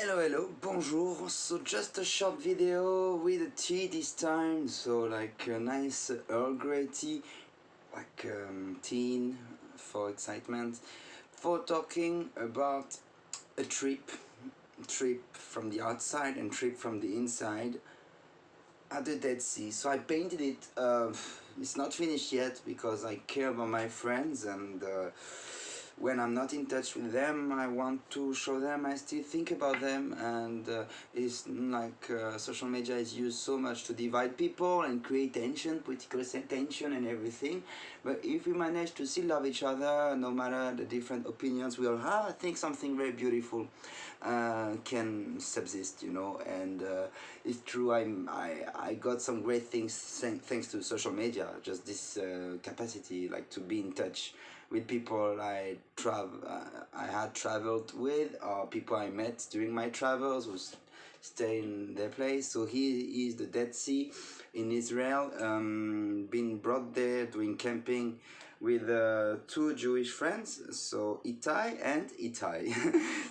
Hello, bonjour. So just a short video with a tea this time. So like a nice Earl Grey tea, like teen for excitement, for talking about a trip from the outside and trip from the inside at the Dead Sea. So I painted it. It's not finished yet because I care about my friends, and when I'm not in touch with them, I want to show them I still think about them. And it's like social media is used so much to divide people and create tension, political tension, and everything. But if we manage to still love each other, no matter the different opinions we all have, I think something very beautiful can subsist, you know. And it's true, I got some great things thanks to social media, just this capacity like to be in touch with people I had traveled with, or people I met during my travels who stay in their place. So he is the Dead Sea in Israel, being brought there doing camping with two Jewish friends, so Itay and Itay.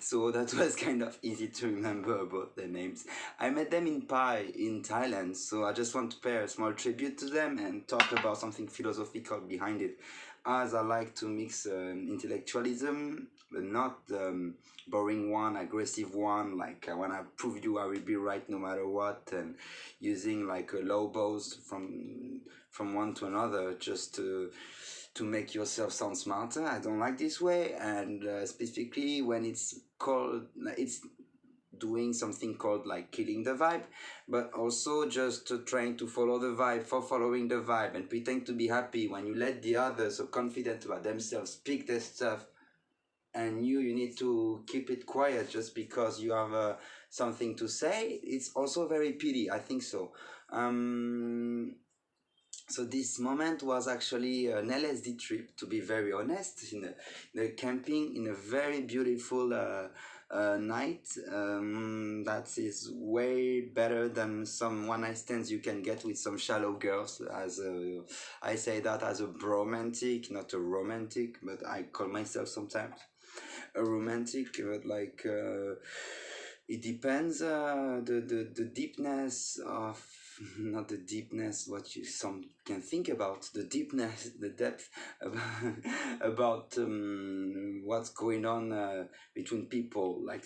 So that was kind of easy to remember both their names. I met them in Pai in Thailand, so I just want to pay a small tribute to them and talk about something philosophical behind it, as I like to mix intellectualism, but not boring one, aggressive one, like I want to prove you I will be right no matter what, and using like low bows from one to another just to make yourself sound smarter. I don't like this way, and specifically when it's doing something called like killing the vibe, but also just trying to follow the vibe for following the vibe and pretend to be happy when you let the others so confident about themselves speak their stuff, and you need to keep it quiet just because you have something to say. It's also very pity, I think so. So this moment was actually an LSD trip, to be very honest, in the camping in a very beautiful night. That is way better than some one night stands you can get with some shallow girls. I say that as a bromantic, not a romantic, but I call myself sometimes a romantic. But like it depends the deepness of not the deepness what you some can think about, the deepness, the depth about what's going on between people, like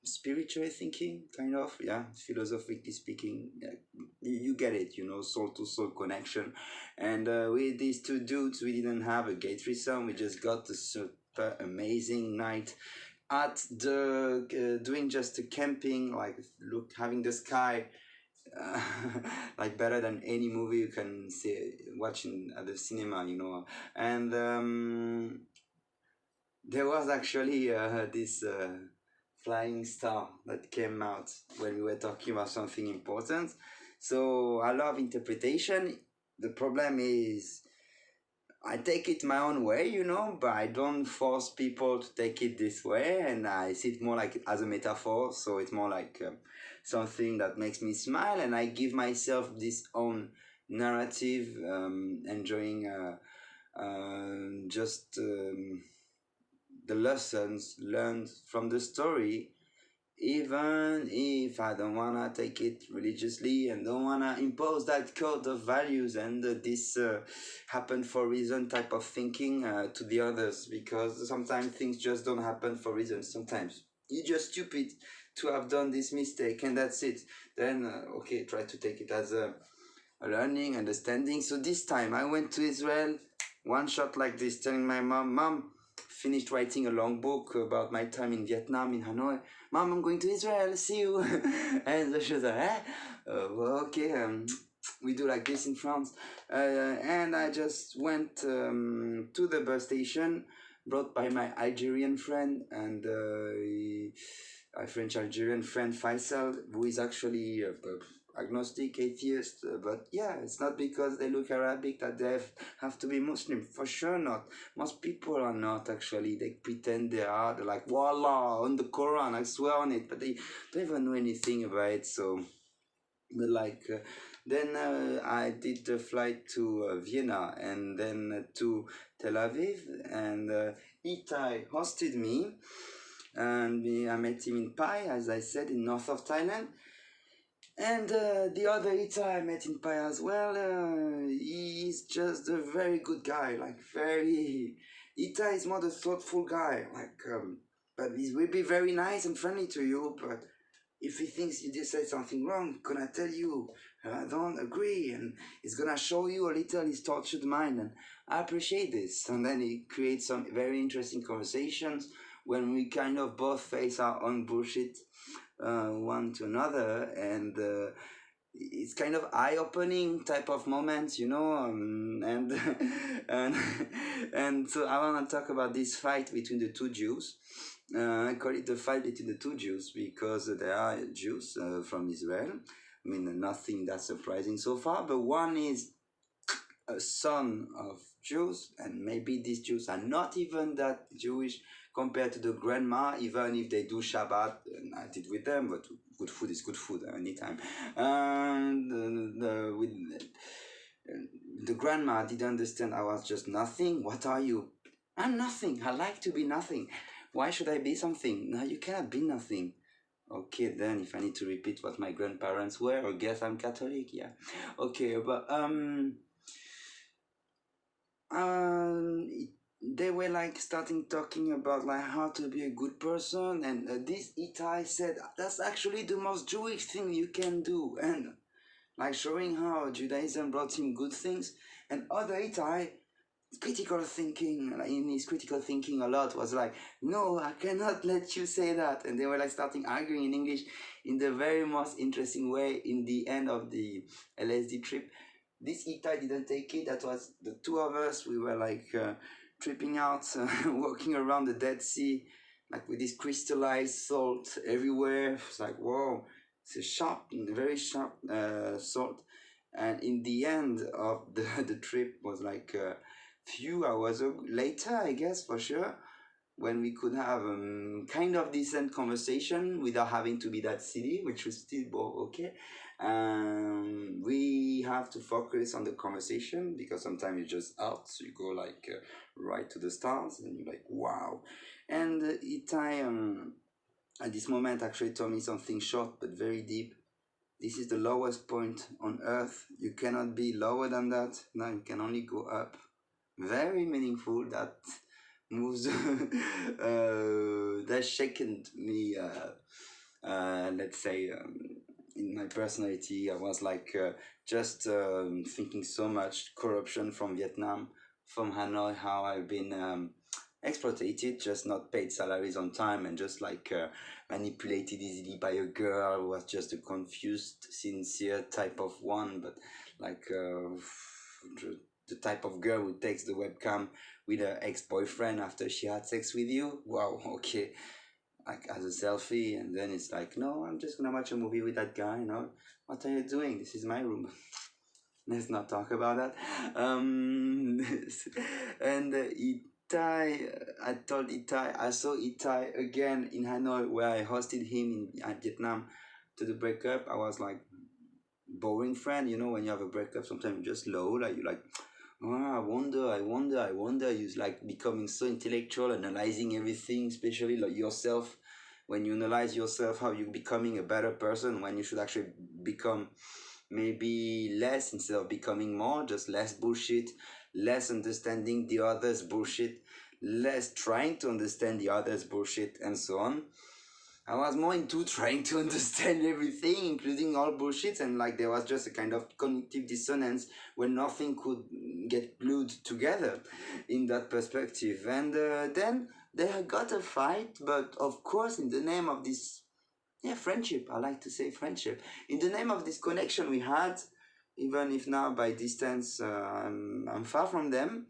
spiritually thinking, kind of, yeah, philosophically speaking. Yeah, you get it, you know, soul to soul connection. And with these two dudes, we didn't have a gay threesome, we just got a super amazing night at the doing just a camping, like look, having the sky uh, like better than any movie you can see watching at the cinema, you know. And there was actually this flying star that came out when we were talking about something important. So I love interpretation. The problem is I take it my own way, you know, but I don't force people to take it this way, and I see it more like as a metaphor. So it's more like something that makes me smile, and I give myself this own narrative, enjoying just the lessons learned from the story, even if I don't wanna take it religiously and don't wanna impose that code of values and this happen for reason type of thinking to the others, because sometimes things just don't happen for reasons. Sometimes you're just stupid to have done this mistake, and that's it. Then okay, try to take it as a learning, understanding. So this time I went to Israel, one shot like this, telling my mom, finished writing a long book about my time in Vietnam, in Hanoi. Mom, I'm going to Israel, see you. And she was like, eh? Well, okay, we do like this in France. And I just went to the bus station, brought by my Algerian friend, and a French Algerian friend, Faisal, who is actually agnostic, atheist, but yeah, it's not because they look Arabic that they have to be Muslim. For sure not. Most people are not actually. They pretend they are. They're like, Wallah, on the Quran, I swear on it, but they don't even know anything about it. So, but like, then I did the flight to Vienna, and then to Tel Aviv, and Itay hosted me and I met him in Pai, as I said, in north of Thailand. And the other Itay I met in Pai as well, he's just a very good guy, like very... Itay is more the thoughtful guy, like, but he will be very nice and friendly to you, but if he thinks you did say something wrong, he's gonna tell you, I don't agree, and he's gonna show you a little his tortured mind, and I appreciate this. And then he creates some very interesting conversations when we kind of both face our own bullshit one to another, and it's kind of eye-opening type of moments, you know, and and and so I want to talk about this fight between the two Jews. I call it the fight between the two Jews because they are Jews from Israel. I mean, nothing that surprising so far, but one is a son of Jews, and maybe these Jews are not even that Jewish compared to the grandma, even if they do Shabbat, and I did with them, but good food is good food anytime. And the grandma didn't understand I was just nothing. What are you? I'm nothing. I like to be nothing. Why should I be something? No, you cannot be nothing. Okay, then if I need to repeat what my grandparents were, or guess I'm Catholic, yeah. Okay, but they were like starting talking about like how to be a good person, and this Itay said that's actually the most Jewish thing you can do, and like showing how Judaism brought him good things. And other Itay critical thinking, in his critical thinking a lot, was like, no, I cannot let you say that, and they were like starting arguing in English in the very most interesting way. In the end of the LSD trip, this Itay didn't take it. That was the two of us. We were like tripping out, walking around the Dead Sea, like with this crystallized salt everywhere. It's like, whoa, it's a sharp, very sharp salt. And in the end of the trip was like few hours later, I guess, for sure, when we could have kind of decent conversation without having to be that silly, which was still okay. We have to focus on the conversation because sometimes you're just out, so you go like right to the stars, and you're like, wow. And Itay at this moment actually told me something short but very deep. This is the lowest point on earth. You cannot be lower than that. Now you can only go up. Very meaningful. That moves that shaken me, let's say, in my personality. I was like just thinking so much corruption from Vietnam, from Hanoi, how I've been exploited, just not paid salaries on time, and just like manipulated easily by a girl who was just a confused, sincere type of one, but like the type of girl who takes the webcam with her ex-boyfriend after she had sex with you. Wow, okay. Like as a selfie, and then it's like, no, I'm just gonna watch a movie with that guy, you know? What are you doing? This is my room. Let's not talk about that. And Itay, I told Itay, I saw Itay again in Hanoi, where I hosted him in Vietnam to the breakup. I was like, boring friend, you know, when you have a breakup, sometimes you're just low, like you're like, oh, I wonder. You're like becoming so intellectual, analyzing everything, especially like yourself. When you analyze yourself, how you're becoming a better person, when you should actually become maybe less instead of becoming more, just less bullshit, less understanding the other's bullshit, less trying to understand the other's bullshit, and so on. I was more into trying to understand everything, including all bullshit, and like there was just a kind of cognitive dissonance where nothing could get glued together in that perspective. And then they got a fight, but of course in the name of this, friendship, I like to say friendship, in the name of this connection we had, even if now by distance I'm far from them,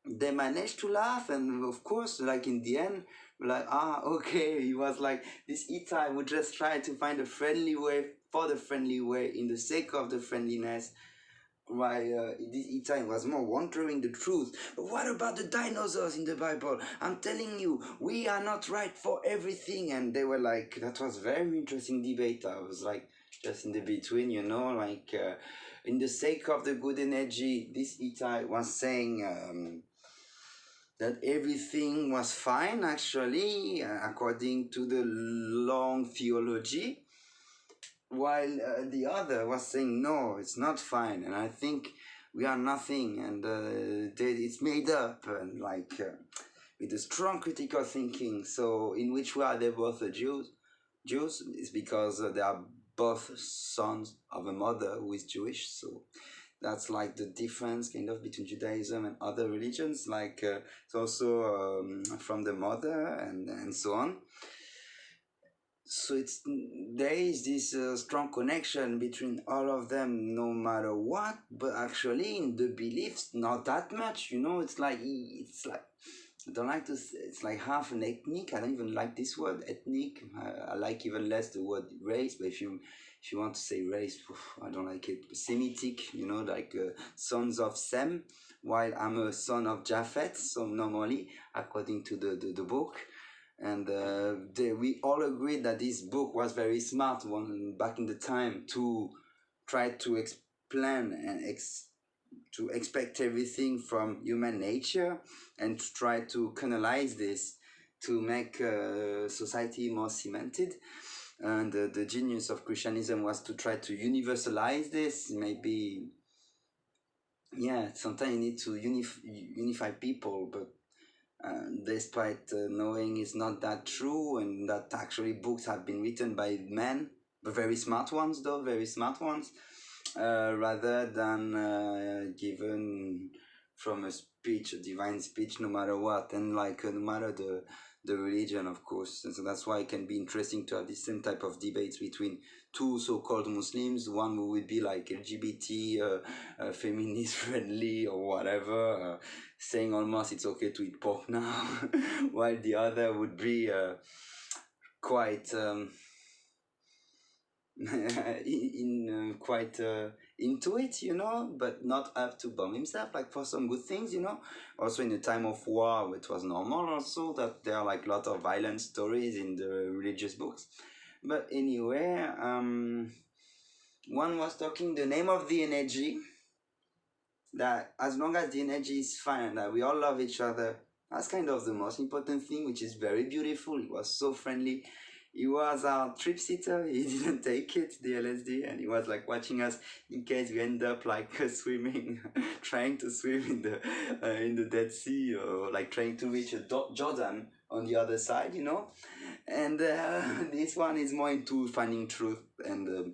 they managed to laugh, and of course, like in the end, like, okay, he was like, this Itay would just try to find a friendly way for the friendly way, in the sake of the friendliness, while this Itay was more wondering the truth. But what about the dinosaurs in the Bible? I'm telling you, we are not right for everything. And they were like, that was very interesting debate. I was like, just in the between, you know, like, in the sake of the good energy, this Itay was saying, that everything was fine actually, according to the long theology, while the other was saying no, it's not fine, and I think we are nothing, and it's made up, and like with a strong critical thinking. So in which way are they both Jews? Jews is because they are both sons of a mother who is Jewish. So that's like the difference kind of between Judaism and other religions. Like it's also from the mother and so on. So it's there is this strong connection between all of them, no matter what. But actually, in the beliefs, not that much. You know, it's like I don't like to say, it's like half an ethnic. I don't even like this word ethnic. I like even less the word race. But if you want to say race, I don't like it. Semitic, you know, like sons of Sem, while I'm a son of Japhet. So normally, according to the book. And we all agreed that this book was very smart one back in the time to try to explain and to expect everything from human nature and to try to canalize this to make society more cemented. And the genius of Christianism was to try to universalize this. Maybe, yeah, sometimes you need to unify people, but despite knowing it's not that true, and that actually books have been written by men, but very smart ones though, very smart ones, rather than given from a speech, a divine speech, no matter what, and like no matter the religion, of course. And so that's why it can be interesting to have the same type of debates between two so-called Muslims, one who would be like LGBT, feminist friendly or whatever, saying almost it's okay to eat pork now, while the other would be quite quite into it, you know, but not have to bomb himself, like for some good things, you know. Also in a time of war, it was normal also that there are like a lot of violent stories in the religious books. But anyway, one was talking the name of the energy, that as long as the energy is fine, that we all love each other, that's kind of the most important thing, which is very beautiful. It was so friendly. He was our trip sitter. He didn't take it, the LSD, and he was like watching us in case we end up like swimming, trying to swim in the Dead Sea, or like trying to reach Jordan on the other side, you know. And this one is more into finding truth and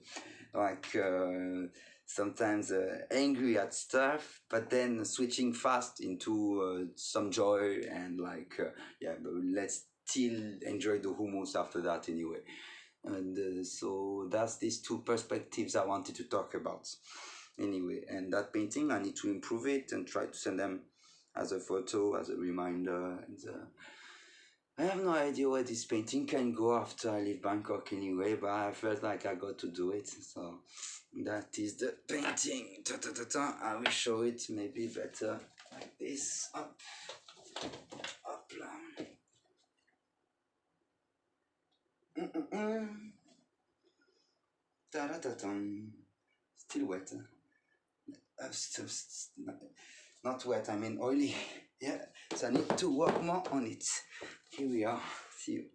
sometimes angry at stuff, but then switching fast into some joy and like yeah, but let's still enjoy the hummus after that anyway. And so that's these two perspectives I wanted to talk about anyway. And that painting, I need to improve it and try to send them as a photo, as a reminder. And I have no idea where this painting can go after I leave Bangkok anyway, but I felt like I got to do it. So that is the painting. I will show it maybe better like this. Up. Still wet. Not wet, I mean oily. Yeah, so I need to work more on it. Here we are. See you.